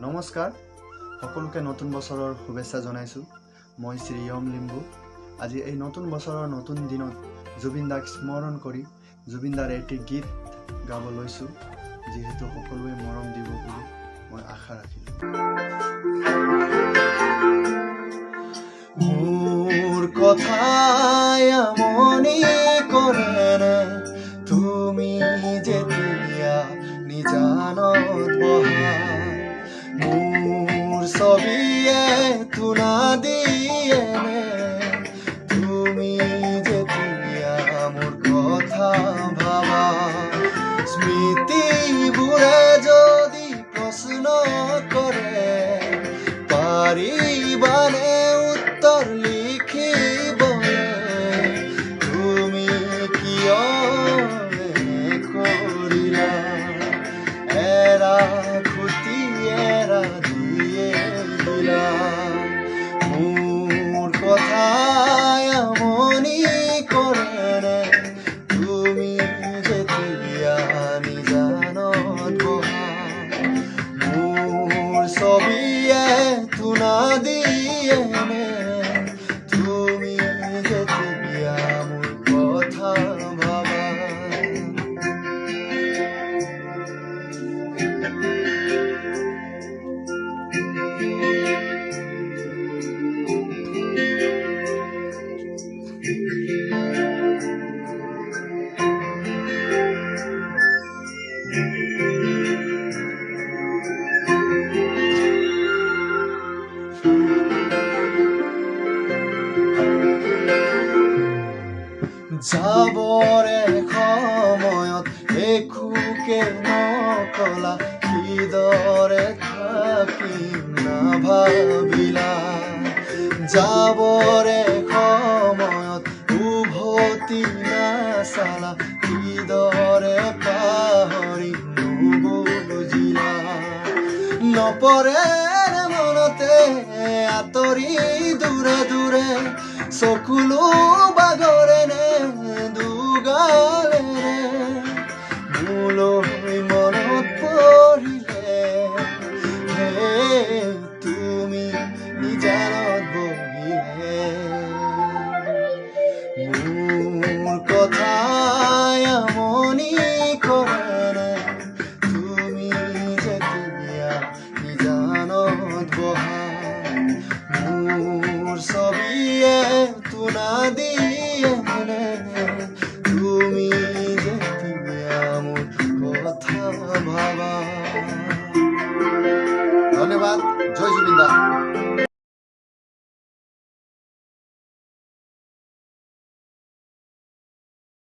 নমস্কাৰ সকলোকে নতুন বছৰৰ শুভেচ্ছা জনাইছো। মই শ্ৰী য়ম লিম্বু। আজি এই নতুন বছৰৰ নতুন দিনত জুবিন দাক স্মৰণ কৰি জুবিন দাৰ এটি গীত গাব লৈছো, যিহেতু সকলোৱে মৰম দিব বুলি মই আশা ৰাখিলো। মোৰ কথাই আমনি কৰে তুমি যেতিয়া নিজানত বহা, মোৰ ছবিয়ে তুনা দিয়ে তুমি যেতিয়া মোৰ কথা ভাবা, স্মৃতিবোৰে যদি প্ৰশ্ন কৰে পাৰিবানে উত্তৰ লিখিবলে, তুমি কিয় কৰিলা এৰা খুটি এৰা দিয়ে দিলা। মোৰ কথাই আমনি কৰে তুমি যেতিয়া নিজানত বহা, মোৰ ছবিয়ে তুনা দিয়ে তুমি যেতিয়া মোৰ কথা ভাবা। যাবৰে সময়ত একোকে নকলা, কিদৰে থাকিম নাভাবিলা। যাবৰে সময়ত উভতি নাচালা, কিদৰে পাহৰি নুবুজিলা। নপৰে মনতে আঁতৰি দূৰে দূৰে চকুলো বাগৰে দুগালে, মোলৈ মনত পৰিলে তুমি নিজানত বহিলে। মোৰ কথাই আমনি কৰে তুমি যেতিয়া নিজানত বহা, মোৰ ছবিয়ে তুনা দিয়ে তুমি যেতিয়া মোৰ কথা ভাবা। ধন্যবাদ। জয় জুবিন দা।